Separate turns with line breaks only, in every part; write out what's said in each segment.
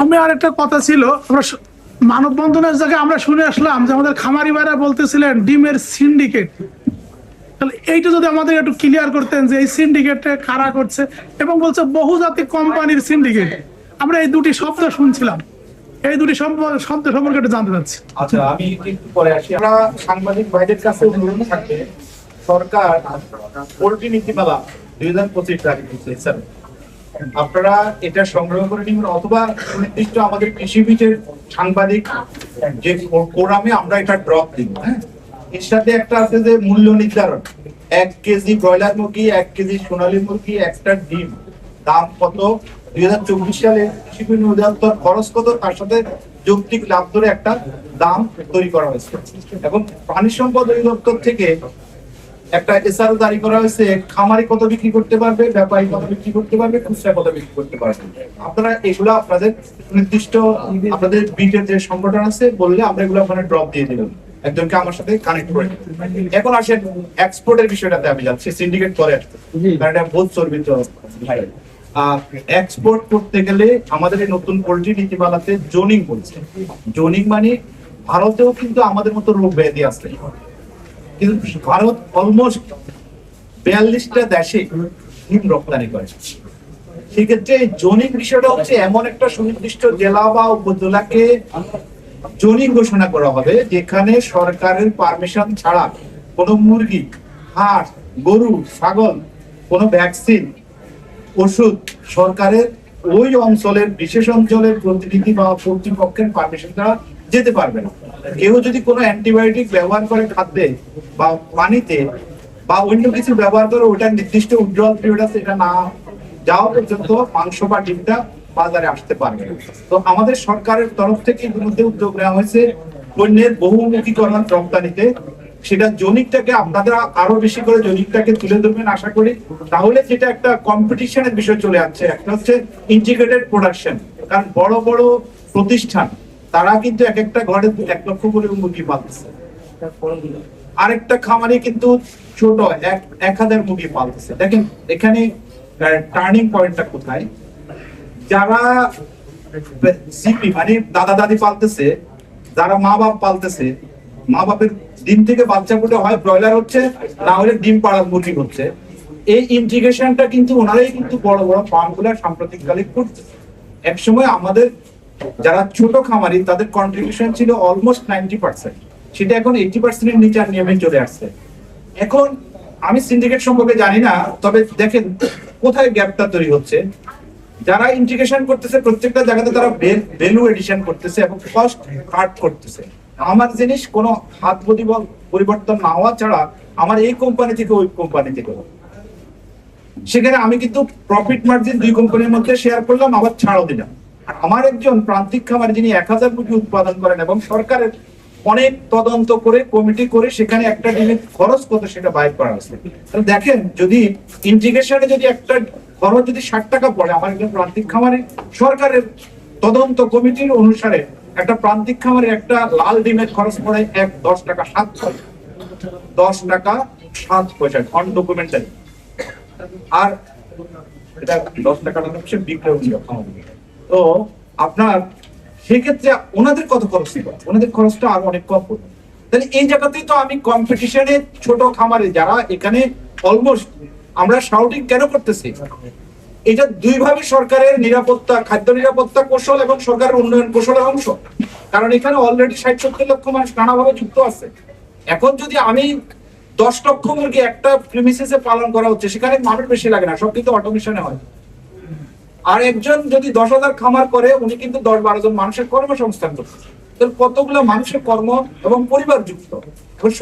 আমি আর একটা কথা ছিল, আমরা মানববন্ধনের জায়গায় আমরা শুনে আসলাম যে আমাদের খামারি ভাইরা বলতেছিলেন ডিমের সিন্ডিকেট। তাহলে এইটা যদি আমাদের একটু ক্লিয়ার করতেন যে এই সিন্ডিকেটে কারা করছে, এবং বলছে বহুজাতিক কোম্পানির সিন্ডিকেট। আমরা এই দুটি শব্দ শুনছিলাম, এই দুটি শব্দ সম্পর্কে একটু জানতে চাচ্ছি।
আচ্ছা, আমি একটু পরে আসি। আমরা সাংবাদিক ভাইদের কাছে অনুরোধ থাকবে, সরকার পোল্ট্রি নীতিমালা 2025 জারি করেছে স্যার, আপনারা এটা সংগ্রহ করে নিন, অথবা নির্দিষ্ট আমাদের কৃষিবিদের সাংবাদিক যে ফোরামে আমরা এটা ড্রপ দিব। হ্যাঁ, এর সাথে একটা আছে যে মূল্য নির্ধারণ, 1 কেজি ব্রয়লার মুরগি, 1 কেজি সোনালী মুরগি, একটা ডিম দাম কত, 2024 সালে কৃষি বিন অধিদপ্তর খরচ কত, তার সাথে যৌক্তিক লাভ ধরে একটা দাম তৈরি করা হয়েছে। এবং প্রাণী সম্পদ অধিদপ্তর থেকে একটা এসআরও জারি করা হয়েছে, খামারি কত বিক্রি করতে পারবে, ব্যাপারী কত বিক্রি করতে পারবে, খুচরা কত বিক্রি করতে পারবে। আপনারা এগুলো আপনাদের নির্দিষ্ট আপনাদের বিটের যে সংগঠন আছে বললে আমরা এগুলো ওখানে ড্রপ দিয়ে দিলাম, একজনকে আমার সাথে কানেক্ট করে। এখন আসেন এক্সপোর্টের বিষয়টাতে আমি যাচ্ছি, সিন্ডিকেট করে আসতে, কারণ এটা বহুত চর্বিত বিষয়। এক্সপোর্ট করতে গেলে আমাদের এই নতুন পোল্ট্রি নীতিমালাতে জোনিং বলছে। জোনিং মানে ভারতেও কিন্তু আমাদের মতো রোগ ব্যাধি আছে, কিন্তু ভারত অলমোস্ট 42টা দেশে ডিম রপ্তানি করে। সেক্ষেত্রে জোনিং বিষয়টা হচ্ছে এমন একটা সুনির্দিষ্ট জেলা বা উপজেলাকে জোনিং ঘোষণা করা হবে যেখানে সরকারের পারমিশন ছাড়া কোনো মুরগি, হাঁস, গরু, ছাগল, কোনো ভ্যাকসিন, ওষুধ সরকারের ওই অঞ্চলের বিশেষ অঞ্চলের প্রতিনিধি বা কর্তৃপক্ষের পারমিশন ছাড়া যেতে পারবে না। কেউ যদি কোনো অ্যান্টিবায়োটিক ব্যবহার করে খাদ্যে বা পানিতে বা অন্য কিছু ব্যবহার করে, ওটা নির্দিষ্ট উজ্জ্বল পিরিয়ড আছে, এটা না যাওয়া পর্যন্ত মাংস বা ডিমটা বাজারে আসতে পারবে। তো আমাদের সরকারের তরফ থেকে ইতিমধ্যে উদ্যোগ নেওয়া হয়েছে পণ্যের বহুমুখীকরণ রপ্তানিতে। সেটা জনিকটাকে আপনারা আরো বেশি করে জনিকটাকে তুলে ধরবেন আশা করি, তাহলে যেটা একটা কম্পিটিশনের বিষয় চলে আসছে। একটা হচ্ছে ইন্টিগ্রেটেড প্রোডাকশন, কারণ বড় বড় প্রতিষ্ঠান তারা কিন্তু এক একটা ঘরে 1 লক্ষ করে মুরগি পালতেছে, আরেকটা খামারে কিন্তু ছোট 1000 মুরগি পালতেছে। দেখেন এখানে টার্নিং পয়েন্টটা কোথায়। যারা সিপি মানে দাদা দাদি পালতেছে, যারা মা বাপ পালতেছে, মা বাপের ডিম থেকে বাচ্চা ফুটে হয় ব্রয়লার হচ্ছে, না হলে ডিম পাড়া মুরগি হচ্ছে। এই ইন্টিগ্রেশনটা কিন্তু ওনারাই কিন্তু বড় বড় ফার্মগুলো সাম্প্রতিককালে করছে। একসময় আমাদের যারা ছোট খামারি তাদের কন্ট্রিবিউশন ছিল অলমোস্ট 90%, সেটা এখন 80% এর নিচে নেমে চলে আসছে। এখন আমি সিন্ডিকেট সম্পর্কে জানি না, তবে দেখেন কোথায় গ্যাপটা তৈরি হচ্ছে। যারা ইন্টিগ্রেশন করতেছে প্রত্যেকটা জায়গাতে তারা ভ্যালু এডিশন করতেছে এবং কস্ট কাট করতেছে। আমার জিনিস কোনো হাত পরিবর্তন না হওয়া ছাড়া আমার এই কোম্পানি থেকে ওই কোম্পানি থেকে, সেখানে আমি কিন্তু প্রফিট মার্জিন 2 কোম্পানির মধ্যে শেয়ার করলাম, আবার ছাড়ও দিলাম। আর আমার একজন প্রান্তিক খামারি যিনি 1000 মুরগি উৎপাদন করেন এবং সরকারের অনেক তদন্ত করে কমিটি করে সেখানে একটা ডিমের খরচ কত সেটা বাইর করা হয়েছে। তাহলে দেখেন যদি ইন্টিগ্রেশনে যদি একটা খরচ যদি 60 টাকা পড়ে, আমার একজন প্রান্তিক খামারি সরকারের তদন্ত কমিটির অনুসারে একটা প্রান্তিক খামারে একটা লাল ডিমের খরচ পড়ে 10 টাকা 7 পয়সা, 10 টাকা 7 পয়সা অন ডকুমেন্টারি। আর এটা 10 টাকা হচ্ছে বিক্রয় মূল্য। তো আপনার সেক্ষেত্রে ওনাদের কত খরচ ছিল, ওনাদের খরচটা আরো অনেক কম পড়বে। তাহলে এই জায়গাতেই তো আমি কম্পিটিশনে ছোট খামারে যারা এখানে অলমোস্ট আমরা শাউটিং কেন করতেছি, এটা দুইভাবে সরকারের নিরাপত্তা, খাদ্য নিরাপত্তা কৌশল এবং সরকারের উন্নয়ন কৌশলের অংশ। কারণ এখানে অলরেডি 60-70 লক্ষ মানুষ নানাভাবে যুক্ত আছে। এখন যদি আমি 10 লক্ষ মুরগি একটা প্রিমিসিসে পালন করা হচ্ছে, সেখানে মানুষ বেশি লাগে না, সব কিন্তু অটোমেশনে হয়। আর একজন যদি 10,000 খামার করে, উনি কিন্তু 10-12 জন মানুষের কর্মসংস্থান করতেছে। কতগুলো মানুষের কর্ম এবং পরিবার যুক্ত।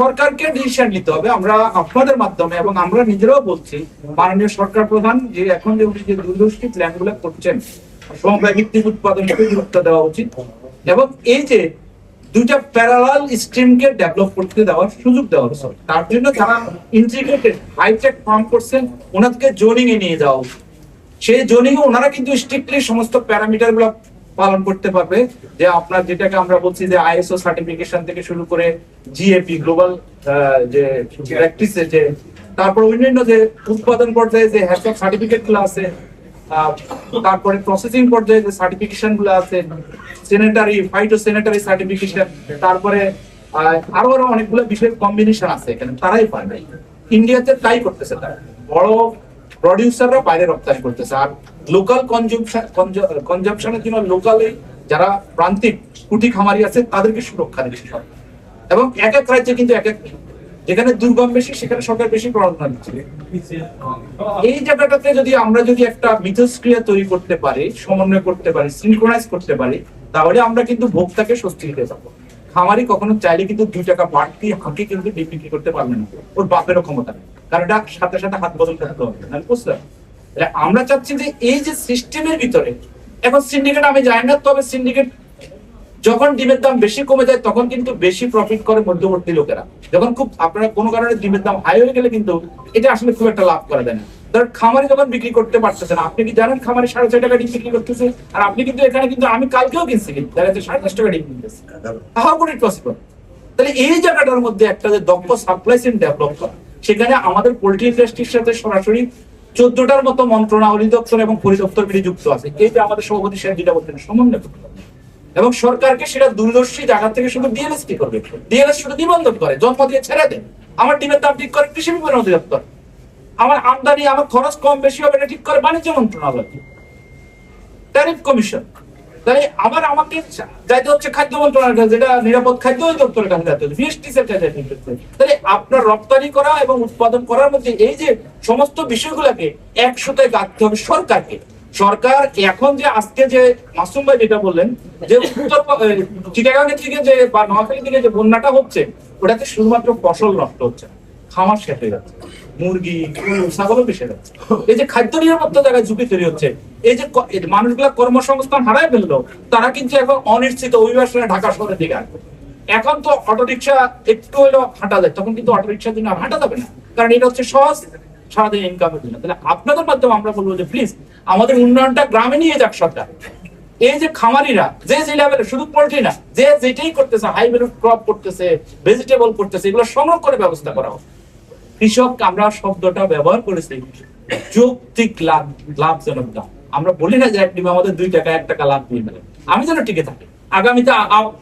সরকারকে ডিসিশন নিতে হবে। আমরা আপনাদের মাধ্যমে এবং আমরা নিজেরাও বলছি, মাননীয় সরকার প্রধান যে এখন যে উনি যে দূরদৃষ্টি প্ল্যান গুলো করছেন, সমবায় ভিত্তিক উৎপাদনকে গুরুত্ব দেওয়া উচিত এবং এই যে দুইটা প্যারালাল স্ট্রিমকে ডেভেলপ করতে দেওয়ার সুযোগ দেওয়া হচ্ছে। তার জন্য যারা ইন্টিগ্রেটেড হাইটেক ফার্ম করছেন ওনাদেরকে জোনিং এ নিয়ে যাওয়া উচিত। সেই জোনিং এ ওনারা কিন্তু স্ট্রিক্টলি সমস্ত প্যারামিটার গুলো পালন করতে পারবে, যে আপনার যেটাকে আমরা বলছি যে আইএসও সার্টিফিকেশন থেকে শুরু করে জিএপি গ্লোবাল যে প্র্যাকটিসে, যে তারপর অন্যান্য যে উৎপাদন পর্যায়ে যে হ্যাসক সার্টিফিকেট গুলো আছে, তারপরে প্রসেসিং পর্যায়ে যে সার্টিফিকেশন গুলো আছে, স্যানিটারি ফাইটোস্যানিটারি সার্টিফিকেশন, তারপরে আরো আরো অনেকগুলো বিষয়ের কম্বিনেশন আছে এখানে, তারাই পারে। ইন্ডিয়াতে তাই করতেছে, তারা বড় প্রডিউসাররা বাইরে রপ্তানি করতেছে, আর লোকাল কনজাম্পশনের জন্য লোকালি যারা প্রান্তিক কুটি খামারি আছে তাদেরকে সুরক্ষা দিচ্ছে সরকার। এবং এক এক রাজ্যে কিন্তু এক এক, যেখানে দুর্গম বেশি সেখানে সরকার বেশি প্রাধান্য দিচ্ছে। এই জায়গাটাতে যদি আমরা একটা মিথস্ক্রিয়া তৈরি করতে পারি, সমন্বয় করতে পারি, সিনক্রোনাইজ করতে পারি, তাহলে আমরা কিন্তু ভোক্তাকে স্বস্তি দিতে পারবো। খামারি কখনো চাইলে কিন্তু 2 টাকা বাড়তি হাঁকে কিন্তু বিক্রি করতে পারবে না, ওর বাপেরও ক্ষমতা নেই, কারণ এটা সাথে সাথে হাত বদল করতে হবে। বুঝতে আমরা চাচ্ছি যে এই যে সিস্টেমের ভিতরে এখন সিন্ডিকেট আমি জানি না, তবে সিন্ডিকেট যখন ডিমের দাম বেশি কমে যায় তখন কিন্তু বেশি প্রফিট করে মধ্যবর্তী লোকেরা। যখন খুব আপনারা কোনো কারণে ডিমের দাম হাই হয়ে গেলে কিন্তু এটা আসলে খুব একটা লাভ করে দেয় না। ধর খামারি যখন বিক্রি করতে পারতেছে না, আপনি কি জানেন খামারি 6.5 টাকা ডিম বিক্রি করতেছে, আর আপনি কিন্তু এখানে কিন্তু আমি কালকেও কিনছি কিন্তু দেখা যাচ্ছে 10.5 টাকা ডিম কিনতেছে। How could it possible? তাহলে এই জায়গাটার মধ্যে একটা যে দক্ষ সাপ্লাই চেইন ডেভেলপ করা, সেখানে আমাদের পোল্ট্রি ইন্ডাস্ট্রির সাথে সরাসরি 14টার মতো মন্ত্রণালয়, অধিদপ্তর এবং পরিদপ্তর মিলে যুক্ত আছে। এইটা আমাদের সভাপতি সাহেব যেটা বলতেন, সমন্বয় করতে হবে এবং সরকারকে সেটা দূরদর্শী জায়গা থেকে শুধু ডিএলএস কি করবে, ডিএলএস শুধু নিবন্ধন করে, জন্ম দিয়ে ছেড়ে দেন, আমার ডিমের দাম ঠিক করে কৃষি বিপণন অধিদপ্তর, আমার আমদানি আমার খরচ কম বেশি হবে এটা ঠিক করে বাণিজ্য মন্ত্রণালয়, ট্যারিফ কমিশন। তাই আবার আমাকে যাইতে হচ্ছে খাদ্য মন্ত্রণালয়, যেটা নিরাপদ খাদ্য অধিদপ্তরের কাছে যাইতে হচ্ছে, বিএসটিসির কাছে যাইতে হচ্ছে। তাহলে আপনার রপ্তানি করা এবং উৎপাদন করার মধ্যে এই যে সমস্ত বিষয়গুলোকে একসাথে গাঁথতে হবে সরকারকে। সরকার এখন যে আজকে যে মাসুম ভাই যেটা বললেন যে উত্তর চিটাগাং থেকে যে বা নোয়াখালী থেকে যে বন্যাটা হচ্ছে, ওটাতে শুধুমাত্র ফসল নষ্ট হচ্ছে, খামার শেষ হয়ে যাচ্ছে, মুরগি ছাগলও বেশি যাচ্ছে। এই যে খাদ্য নিরাপত্তা জায়গায় ঝুঁকি তৈরি হচ্ছে, এই যে মানুষগুলা কর্মসংস্থান হারায় ফেললো, তারা কিন্তু এখন অনিশ্চিত অভিবাসনে ঢাকা শহরের দিকে আসবে। এখন তো অটোরিকশা একটু হলেও হাঁটা যায়, তখন কিন্তু অটোরিকশার জন্য হাঁটা যাবে না, কারণ এটা হচ্ছে সহজ সারাদিন ইনকামের জন্য। তাহলে আপনাদের মাধ্যমে আমরা বলবো যে প্লিজ আমাদের উন্নয়নটা গ্রামে নিয়ে যাক সরকার। এই যে খামারিরা যে লেভেলে, শুধু পোল্ট্রি না, যে যেটাই করতেছে, হাই ভ্যালু ক্রপ করতেছে, ভেজিটেবল করতেছে, এগুলো সংগ্রহ করে ব্যবস্থা করা হোক। কৃষক আমরা শব্দটা ব্যবহার করেছি যৌক্তিক লাভজনক দাম। আমরা বলি না যে এক ডিমে আমাদের 2 টাকা 1 টাকা লাভ দিয়ে মেলে, আমি যেন টিকে থাকি আগামীতে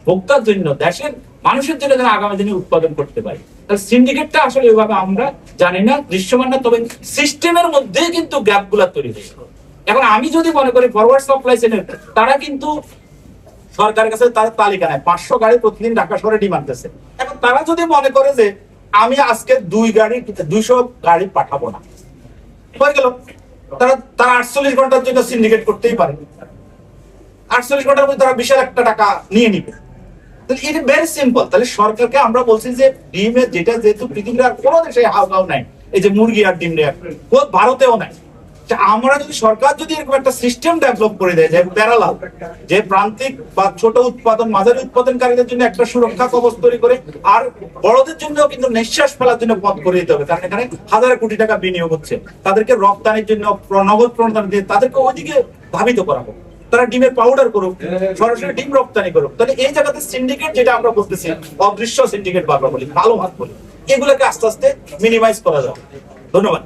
ভোক্তার জন্য, দেশের মানুষের জন্য যেন আগামী দিনে উৎপাদন করতে পারি। তাহলে সিন্ডিকেটটা আসলে ওইভাবে আমরা জানি না, দৃশ্যমান না, তবে সিস্টেমের মধ্যে কিন্তু গ্যাপ গুলা তৈরি হয়েছে। এখন আমি যদি মনে করি ফরওয়ার্ড সাপ্লাই চেইনের, তারা কিন্তু সরকারের কাছে তার তালিকা নেয়, 500 গাড়ি প্রতিদিন ঢাকা শহরে ডিমান্ড দিচ্ছে। এখন তারা যদি মনে করে যে আমি আজকে 200 গাড়ি পাঠাবো না, হয়ে গেল, তারা 48 ঘন্টার জন্য সিন্ডিকেট করতেই পারে, 48 ঘন্টার মধ্যে তারা বিশাল একটা টাকা নিয়ে নিবে। তাহলে এটা ভেরি সিম্পল। তাহলে সরকারকে আমরা বলছি যে ডিমের যেটা, যেহেতু পৃথিবীর আর কোনো দেশে হাউ নাই, এই যে মুরগি আর ডিম নেই, ভারতেও নাই, আমরা যদি সরকার যদি এরকম একটা সিস্টেম ডেভেলপ করে দেয় যে প্যারালাল, যে প্রান্তিক বা ছোট উৎপাদন, মাঝারি উৎপাদনকারীদের জন্য একটা সুরক্ষা কবচ তৈরি করে, আর বড়দের জন্য কিন্তু নিঃশ্বাস ফেলার জন্য পথ করে দিতে হবে, কারণ এখানে হাজার কোটি টাকা বিনিয়োগ হচ্ছে, তাদেরকে রপ্তানির জন্য নগদ প্রণোদনা দিয়ে তাদেরকে ওইদিকে ধাবিত করা হোক, তারা ডিমের পাউডার করুক, সরাসরি ডিম রপ্তানি করুক। তাহলে এই জায়গাতে সিন্ডিকেট যেটা আমরা বলতেছি, অদৃশ্য সিন্ডিকেট বারবার বলি, ভালো হাত বলি, এগুলোকে আস্তে আস্তে মিনিমাইজ করা যাবে। ধন্যবাদ।